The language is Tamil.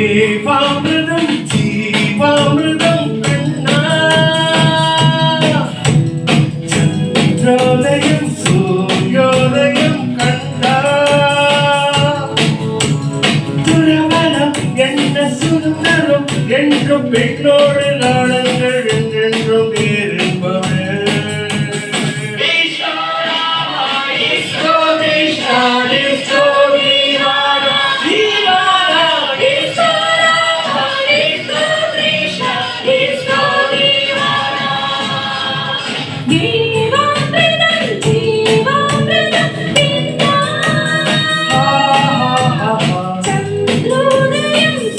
தேவாமிர்தம் ஜீவாமிர்தம் கண்ணா சந்திரோதயம் சூரியோதயம் கண்டா துறவரம் என்ன சுந்தரம் என்று பெண்ணோடு